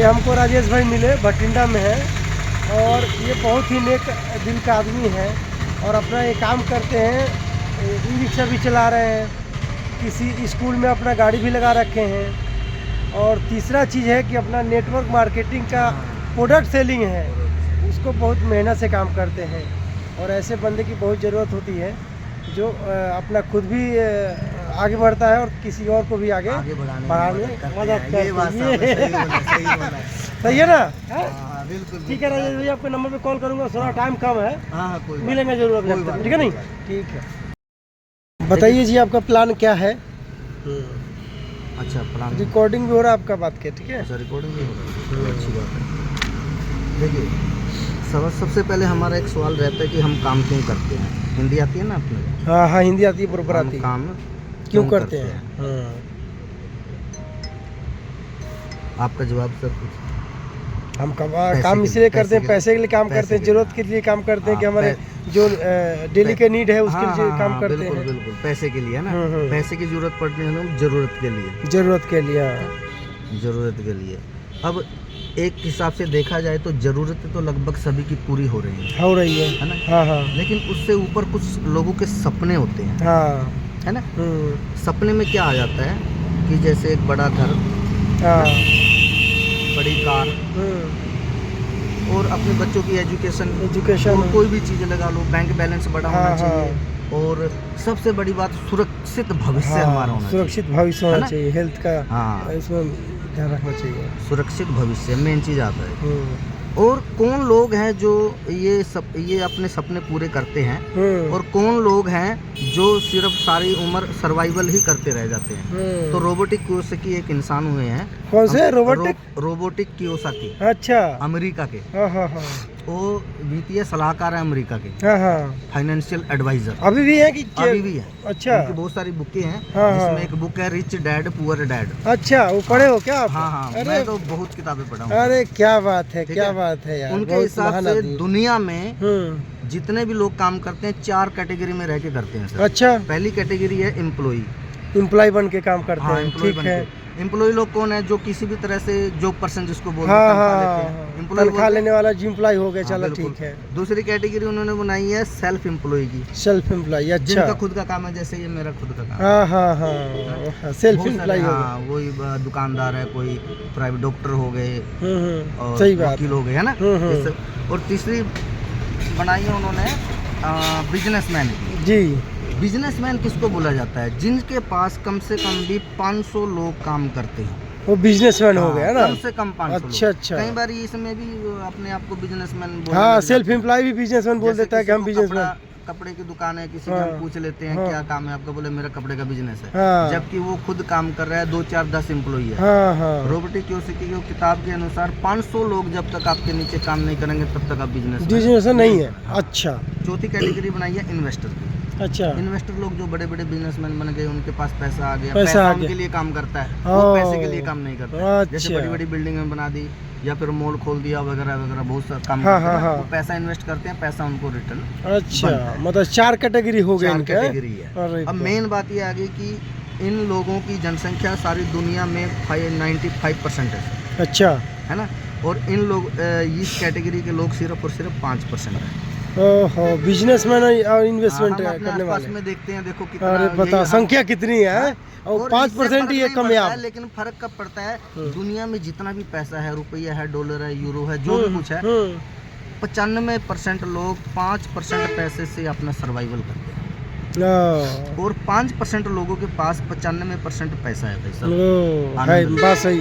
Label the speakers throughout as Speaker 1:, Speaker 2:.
Speaker 1: ये हमको राजेश भाई मिले, भटिंडा में है, और ये बहुत ही नेक दिल का आदमी है और अपना ये काम करते हैं। ई रिक्शा भी चला रहे हैं, किसी स्कूल में अपना गाड़ी भी लगा रखे हैं। और तीसरा चीज़ है कि अपना नेटवर्क मार्केटिंग का प्रोडक्ट सेलिंग है, उसको बहुत मेहनत से काम करते हैं। और ऐसे बंदे की बहुत ज़रूरत होती है जो अपना खुद भी आगे बढ़ता है और किसी और को भी आगे बढ़ाने में मदद करता है। सही है ना? बिल्कुल ठीक है राजेश भैया, आपके नंबर पे कॉल करूंगा, थोड़ा टाइम कम है। हाँ, मिलेंगे जरूर, ठीक है नहीं? ठीक है, बताइए जी आपका प्लान क्या है?
Speaker 2: अच्छा, प्लान
Speaker 1: रिकॉर्डिंग भी हो रहा है आपका, बात के ठीक है?
Speaker 2: अच्छा, रिकॉर्डिंग भी हो रहा है, अच्छी बात है। देखिए, सबसे पहले हमारा एक सवाल रहता है कि हम काम क्यों करते हैं। हिंदी आती है ना अपने?
Speaker 1: हाँ हाँ, हिंदी आती है, बराबर आती है।
Speaker 2: काम
Speaker 1: क्यों करते हैं?
Speaker 2: आपका जवाब सर कुछ?
Speaker 1: हम काम इसलिए करते हैं, पैसे के लिए काम करते हैं, जरूरत के लिए काम करते हैं कि हमारे जो डेली के नीड है उसके लिए काम करते हैं।
Speaker 2: बिल्कुल, पैसे के लिए ना, पैसे की जरूरत पड़ती है हम जरूरत के लिए, ज़रूरत के लिए। अब एक हिसाब से देखा जाए तो ज़रूरतें तो लगभग सभी की पूरी हो रही है ना?
Speaker 1: हाँ हाँ।
Speaker 2: लेकिन उससे ऊपर कुछ लोगों के सपने होते हैं,
Speaker 1: हाँ,
Speaker 2: है ना? सपने में क्या आ जाता है कि जैसे एक बड़ा घर, बड़ी कार, और अपने बच्चों की एजुकेशन, और कोई भी चीज़ लगा लो, बैंक बैलेंस बड़ा होना चाहिए, और सबसे बड़ी बात सुरक्षित भविष्य हमारा होना चाहिए।
Speaker 1: सुरक्षित भविष्य होना चाहिए, हेल्थ का इसमें ध्यान रखना चाहिए।
Speaker 2: सुरक्षित भविष्य मेन चीज़ आता है। और कौन लोग हैं जो ये अपने सपने पूरे करते हैं, और कौन लोग हैं जो सिर्फ सारी उम्र सर्वाइवल ही करते रह जाते हैं। तो रोबोटिक कियोसाकी एक इंसान हुए हैं।
Speaker 1: कौन से
Speaker 2: रोबोटिक कियोसाकी?
Speaker 1: अच्छा,
Speaker 2: अमेरिका के। वो वित्तीय सलाहकार है अमेरिका के, फाइनेंशियल एडवाइजर।
Speaker 1: अभी भी है कि
Speaker 2: अभी भी है?
Speaker 1: अच्छा,
Speaker 2: उनकी बहुत सारी बुकें हैं, जिसमें एक बुक है रिच डैड पुअर डैड।
Speaker 1: अच्छा, वो पढ़े हो क्या आप?
Speaker 2: हाँ, मैं तो बहुत किताबें पढ़ा हूँ।
Speaker 1: अरे क्या बात है, क्या बात है यार।
Speaker 2: उनके हिसाब से दुनिया में जितने भी लोग काम करते हैं 4 कैटेगरी में रह के करते हैं सर।
Speaker 1: अच्छा,
Speaker 2: पहली कैटेगरी है
Speaker 1: एम्प्लॉय बन के काम करते हैं, ठीक है।
Speaker 2: एम्प्लॉय लोग कौन है? जो किसी भी तरह से जॉब पर्सन जिसको बोलते हैं,
Speaker 1: तनख्वाह लेने वाला एम्प्लॉय हो गया, चलो ठीक है।
Speaker 2: दूसरी कैटेगरी उन्होंने बनाई है सेल्फ एम्प्लॉय की।
Speaker 1: सेल्फ एम्प्लॉय, अच्छा,
Speaker 2: जिनका खुद का काम है, जैसे ये मेरा खुद का काम।
Speaker 1: सेल्फ एम्प्लॉय,
Speaker 2: वही दुकानदार है, कोई प्राइवेट डॉक्टर हो गए, और
Speaker 1: सही बात,
Speaker 2: वकील हो गए, है ना? और तीसरी बनाई है उन्होंने बिजनेसमैन जी। बिजनेसमैन किसको बोला जाता है? जिनके पास कम से कम भी 500 लोग काम करते हैं,
Speaker 1: वो बिजनेसमैन हो गया ना?
Speaker 2: कम से कम 500
Speaker 1: अच्छा
Speaker 2: लोग।
Speaker 1: अच्छा।
Speaker 2: कई बार इसमें भी अपने आप को बिजनेसमैन
Speaker 1: सेल्फ एम्प्लॉय भी बिजनेसमैन बोल देता है कि हम बिजनेसमैन।
Speaker 2: कपड़े की दुकान है, किसी हम पूछ लेते हैं क्या काम है आपका, बोले मेरा कपड़े का बिजनेस है, जबकि वो खुद काम कर रहा है, 2 4 10 एम्प्लॉई है। रोबोटिक कियोसाकी की किताब के अनुसार 500 लोग जब तक आपके नीचे काम नहीं करेंगे तब तक आप बिजनेस नहीं है। अच्छा, चौथी कैटेगरी बनाई है इन्वेस्टर की। अच्छा, इन्वेस्टर लोग जो बड़े बड़े बिजनेसमैन बन गए, उनके पास पैसा आ गया, पैसा उनके लिए काम करता है, वो पैसे के लिए काम नहीं करता है। जैसे बड़ी बड़ी बिल्डिंग बना दी या फिर मॉल खोल दिया वगैरह वगैरह, बहुत सारा काम करते हैं, वो पैसा इन्वेस्ट करते हैं, पैसा उनको रिटर्न। अच्छा, मतलब 4 कैटेगरी हो गए, 4 कैटेगरी है। अब मेन बात ये आ गई कि इन लोगों की जनसंख्या सारी दुनिया में 95% है। अच्छा, है ना? और इन लोग इस कैटेगरी के लोग सिर्फ और सिर्फ 5% है। ओहो, बिजनेसमैन और इन्वेस्टमेंट करने वाले में देखते हैं, देखो कितना, अरे बता संख्या कितनी है, और 5% ही कामयाब। लेकिन फर्क कब पड़ता है? दुनिया में जितना भी पैसा है, रुपया है, डॉलर है, यूरो है, जो भी कुछ है, 95% लोग 5% पैसे से अपना सर्वाइवल करते हैं, और 5% लोगों के पास 95% पैसा है। बात सही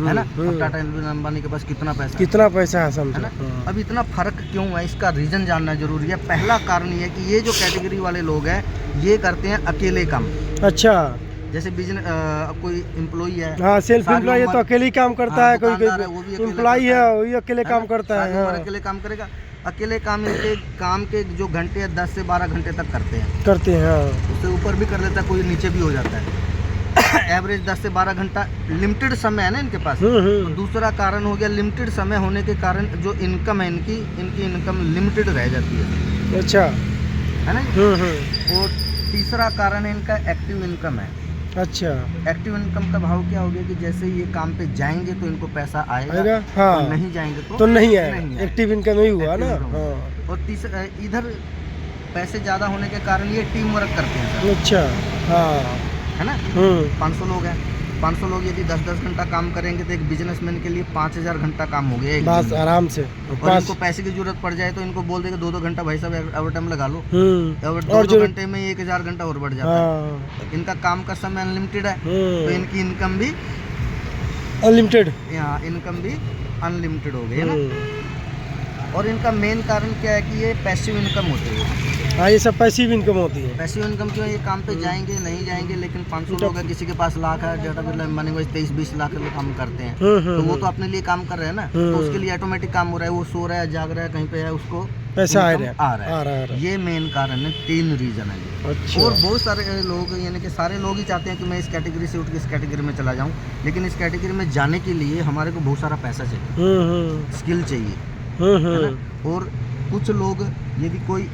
Speaker 2: है ना? टाटा अंबानी के पास कितना पैसा है, समझो ना? अब इतना फर्क क्यों है, इसका रीजन जानना जरूरी है। पहला कारण ये है कि ये जो कैटेगरी वाले लोग हैं, ये करते हैं अकेले काम। अच्छा, जैसे बिजनेस कोई एम्प्लॉई है, सेल्फ एम्प्लॉय है तो अकेले ही काम करता है, कोई एम्प्लॉय है वही अकेले काम करता है, अकेले काम करेगा। अकेले काम के जो घंटे 10 से 12 घंटे तक करते हैं। उससे ऊपर भी कर लेता है, कोई नीचे भी हो जाता है। एवरेज 10 से 12 घंटा लिमिटेड समय है ना इनके पास। तो दूसरा कारण हो गया, लिमिटेड समय होने के कारण जो इनकम है इनकी इनकम लिमिटेड रह जाती है। अच्छा, है ना? और तीसरा कारण है इनका एक्टिव इनकम है।
Speaker 1: अच्छा।
Speaker 2: एक्टिव इनकम का भाव क्या हो गया कि जैसे ये काम पे जाएंगे तो इनको पैसा आएगा,
Speaker 1: हाँ।
Speaker 2: और नहीं जाएंगे
Speaker 1: तो नहीं आएगा। एक्टिव इनकम ही हुआ ना। हाँ।
Speaker 2: और तीसरा इधर पैसे ज़्यादा होने के कारण ये टीम वर्क करते हैं सर।
Speaker 1: अच्छा। हाँ।
Speaker 2: है ना। 500 लोग हैं, 500 लोग यदि 10-10 घंटा काम करेंगे तो एक बिजनेसमैन के लिए 5000 घंटा काम हो गया एक
Speaker 1: बस
Speaker 2: दिन में।
Speaker 1: आराम से।
Speaker 2: और इनको पैसे की जरूरत पड़ जाए तो इनको बोल देगा 2-2 घंटा भाई साहब ओवर टाइम लगा लो, और 2-2 घंटे में 1000 घंटा और बढ़ जाता है। इनका काम का समय अनलिमिटेड है, तो इनकी इनकम भी
Speaker 1: अनलिमिटेड।
Speaker 2: यहाँ इनकम भी अनलिमिटेड हो गई है ना। और इनका मेन कारण क्या है कि ये पैसिव इनकम होती है।
Speaker 1: हाँ, ये सब पैसिव इनकम होती है।
Speaker 2: पैसिव इनकम क्यों है? ये काम पे जाएंगे नहीं जाएंगे, लेकिन 500 लोग है, किसी के पास लाख है, data bill money wise 23-20 lakh लोग काम करते हैं, तो वो तो अपने लिए काम कर रहे हैं ना, तो उसके लिए ऑटोमेटिक काम हो रहा है, वो सो रहा है, जाग रहा है, कहीं पे है, उसको
Speaker 1: पैसा आ
Speaker 2: रहा है। ये मेन कारण है, 3 रीजन है।
Speaker 1: अच्छा।
Speaker 2: और बहुत सारे लोग, यानी कि सारे लोग ही चाहते हैं कि मैं इस कैटेगरी से उठ के इस कैटेगरी में चला जाऊं, लेकिन इस कैटेगरी में जाने के लिए हमारे को बहुत सारा पैसा चाहिए, स्किल चाहिए, है ना। और कुछ लोग यदि कोई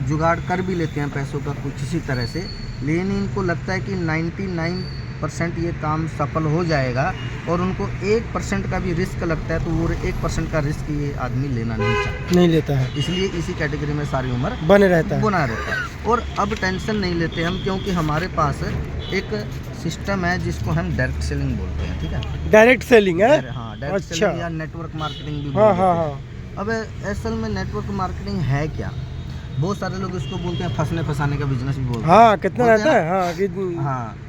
Speaker 2: जुगाड़ कर भी लेते हैं पैसों का कुछ इसी तरह से, लेकिन इनको लगता है कि 99% ये काम सफल हो जाएगा, और उनको 1% का भी रिस्क लगता है, तो वो 1% का रिस्क ये आदमी लेना नहीं
Speaker 1: लेता है,
Speaker 2: इसलिए इसी कैटेगरी में सारी उम्र
Speaker 1: बना रहता
Speaker 2: है। और अब टेंशन नहीं लेते हम, क्योंकि हमारे पास एक सिस्टम है जिसको हम डायरेक्ट सेलिंग बोलते हैं। ठीक है,
Speaker 1: डायरेक्ट सेलिंग है।
Speaker 2: हाँ, डायरेक्ट सेलिंग या नेटवर्क मार्केटिंग भी
Speaker 1: बोलते
Speaker 2: हैं। अब असल में नेटवर्क मार्केटिंग है क्या? बहुत सारे लोग इसको बोलते हैं फंसने फंसाने का बिजनेस भी बोलते हैं।
Speaker 1: हाँ, कितना रहता है।
Speaker 2: हाँ,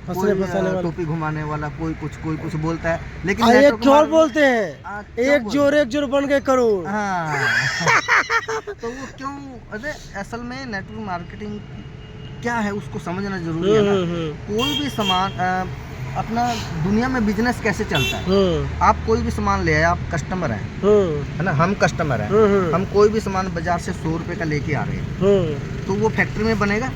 Speaker 2: फंसने फंसाने वाला, टोपी घुमाने वाला, कोई कुछ बोलता है, लेकिन
Speaker 1: एक चोर बोलते हैं, एक जोर बन गए करोड़।
Speaker 2: हाँ। तो वो क्यों? अरे असल में नेटवर्क मार्केटिंग क्या है उसको समझना जरूरी है ना। कोई भी सामान अपना दुनिया में बिजनेस कैसे चलता है, आप कोई भी सामान ले आए, आप कस्टमर हैं, है ना, हम कस्टमर हैं, हम कोई भी सामान बाजार से 100 रुपए का लेके आ रहे हैं, तो वो फैक्ट्री में बनेगा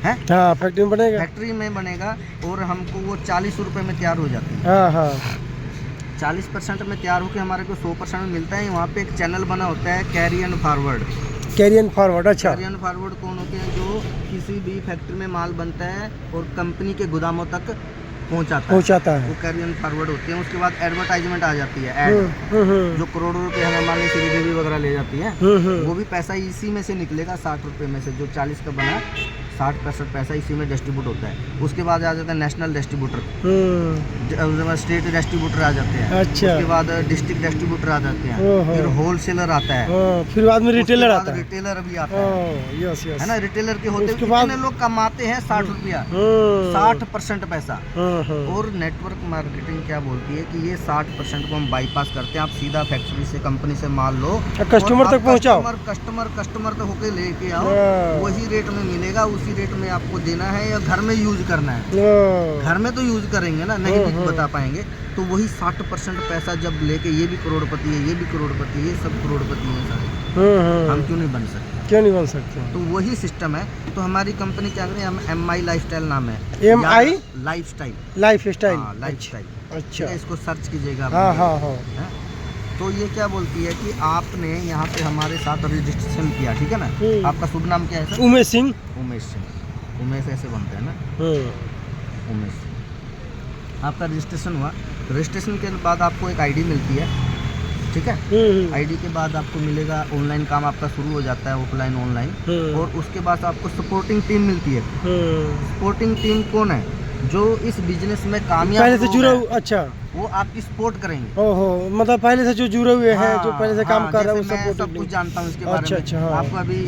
Speaker 2: है?
Speaker 1: हाँ, फैक्ट्री में बनेगा,
Speaker 2: फैक्ट्री में बनेगा, और हमको वो 40 रुपए में तैयार हो जाती है। 40% में तैयार होकर हमारे को 100% में मिलता है। वहाँ पे एक चैनल बना होता है, कैरी एंड फॉरवर्ड। अच्छा। कैरी एंड फॉरवर्ड कौन होते हैं? जो किसी भी फैक्ट्री में माल बनता है और कंपनी के गोदामों तक पहुंचाता है, वो कैरी एंड फॉरवर्ड होते हैं। उसके बाद एडवर्टाइजमेंट आ जाती है, ऐड, जो करोड़ों रुपए हमें मान लीजिए श्रीदेवी वगैरह ले जाती है, वो भी पैसा इसी में से निकलेगा। 60 रुपए में से जो 40 का बना, 60% पैसा इसी में डिस्ट्रीब्यूट होता है। उसके बाद आ जाता है नेशनल डिस्ट्रीब्यूटर, स्टेट डिस्ट्रीब्यूटर आ जाते हैं।
Speaker 1: अच्छा।
Speaker 2: उसके बाद डिस्ट्रिक्ट डिस्ट्रीब्यूटर आ जाते हैं, फिर होलसेलर आता है,
Speaker 1: फिर बाद में रिटेलर आता है,
Speaker 2: रिटेलर भी आता है, है ना। रिटेलर के होते
Speaker 1: कितने
Speaker 2: लोग कमाते हैं? 60 रुपया, 60% पैसा। और नेटवर्क मार्केटिंग क्या बोलती है कि ये 60% को हम बाईपास करते हैं। आप सीधा फैक्ट्री से, कंपनी से माल लो,
Speaker 1: कस्टमर तक पहुंचाओ,
Speaker 2: कस्टमर तक होके लेके आओ, वही रेट में मिलेगा, उसी रेट में आपको देना है, या घर में यूज करना है। घर में तो यूज करेंगे ना, नहीं भी बता पाएंगे, तो वही 60% पैसा जब लेके, ये भी करोड़पति है, ये भी करोड़पति है, ये सब करोड़पति है सारे, हम क्यों नहीं बन सकते?
Speaker 1: क्यों नहीं बन सकते?
Speaker 2: तो वही सिस्टम है। तो हमारी कंपनी क्या करे, हम MI लाइफस्टाइल नाम है,
Speaker 1: MI
Speaker 2: लाइफस्टाइल।
Speaker 1: अच्छा,
Speaker 2: इसको सर्च कीजिएगा।
Speaker 1: हाँ।
Speaker 2: तो ये क्या बोलती है कि आपने यहाँ पे हमारे साथ रजिस्ट्रेशन किया, ठीक है ना। आपका शुभ नाम क्या है सर?
Speaker 1: उमेश सिंह।
Speaker 2: उमेश ऐसे बनता है ना, उमेश। आपका रजिस्ट्रेशन हुआ, रजिस्ट्रेशन के बाद आपको एक ID मिलती है, ठीक है। ID के बाद आपको मिलेगा, ऑनलाइन काम आपका शुरू हो जाता है, ऑफलाइन ऑनलाइन। और उसके बाद आपको सपोर्टिंग टीम मिलती है। सपोर्टिंग टीम कौन है? जो इस बिजनेस में कामयाब
Speaker 1: पहले से जुड़े हुए, अच्छा,
Speaker 2: वो आपकी सपोर्ट करेंगे।
Speaker 1: ओहो, मतलब पहले से जो जुड़े हुए हैं, जो पहले से काम कर रहे हैं,
Speaker 2: मैं सब कुछ जानता हूँ इसके बारे में।
Speaker 1: अच्छा,
Speaker 2: आपको अभी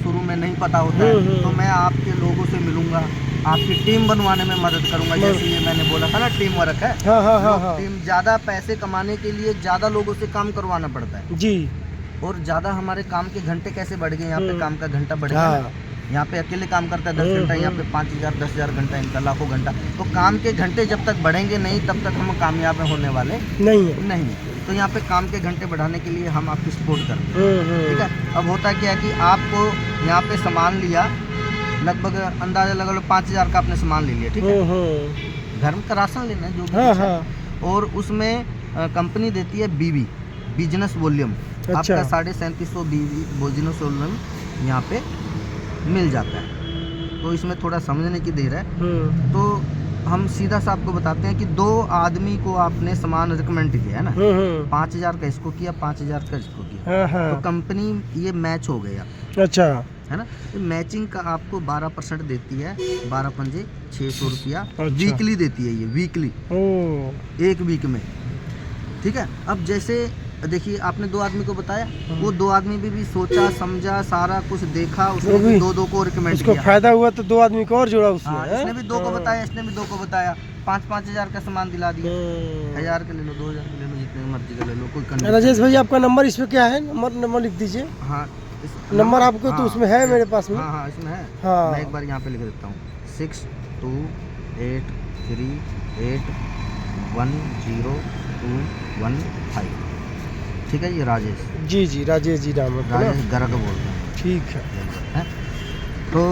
Speaker 2: शुरू में नहीं पता होता है, तो मैं आपके लोगों से मिलूंगा, आपकी टीम बनवाने में मदद करूंगा। जैसे ये मैंने बोला था ना, टीम वर्क है। टीम, ज्यादा पैसे कमाने के लिए ज्यादा लोगों से काम करवाना पड़ता है जी। और ज्यादा हमारे काम के घंटे कैसे बढ़ गए, यहाँ पे काम का घंटा बढ़ गया। यहाँ पे अकेले काम करता है 10 घंटा, यहाँ पे 5000 10,000 घंटा, इनका लाखों घंटा। तो काम के घंटे जब तक बढ़ेंगे नहीं, तब तक हम कामयाब होने वाले नहीं। तो यहाँ पे काम के घंटे बढ़ाने के लिए हम आपकी सपोर्ट करते हैं, ठीक है। अब होता क्या है कि आपको यहाँ पे सामान लिया, लगभग अंदाजा लगा लो 5000 का आपने सामान ले लिया, ठीक है। घर में का राशन लेना है जो भी, और उसमें कंपनी देती है BV, बिजनेस वॉल्यूम। आपका 3750 BV बिजनेस वॉल्यूम यहाँ पे मिल जाता है। तो इसमें थोड़ा समझने की देर है। तो हम सीधा सा आपको बताते हैं कि 2 आदमी को आपने सामान रिकमेंड किया है ना, 5,000 का इसको किया, 5,000 का इसको किया, तो कंपनी ये मैच हो गया,
Speaker 1: अच्छा
Speaker 2: है ना। तो मैचिंग का आपको 12% देती है, 12 पंजे 600 रुपया वीकली देती है, ये वीकली, एक वीक में, ठीक है। अब जैसे देखिए आपने 2 आदमी को बताया, वो 2 आदमी भी सोचा समझा, सारा कुछ देखा, उसने भी 2-2 को रिकमेंड किया,
Speaker 1: उसको फायदा हुआ तो 2 आदमी को और जोड़ा उसमें।
Speaker 2: इसने भी 2 को बताया, इसने भी 2 को बताया, 5-5 हज़ार का सामान दिला दिया, 1,000 के ले लो, 2,000 के ले लो, जितने मर्जी का ले लो, कोई कंडीशन।
Speaker 1: राजेश भाई आपका नंबर इसमें क्या है? नंबर लिख दीजिए।
Speaker 2: हाँ,
Speaker 1: नंबर आपको तो उसमें है, मेरे पास में।
Speaker 2: हाँ इसमें है।
Speaker 1: हाँ,
Speaker 2: मैं एक बार यहाँ पे लिख देता हूँ, 6283810215, ठीक है। ये राजेश
Speaker 1: जी राजेश जी नाम है,
Speaker 2: राजेश गर्ग बोलते हैं,
Speaker 1: ठीक है।
Speaker 2: तो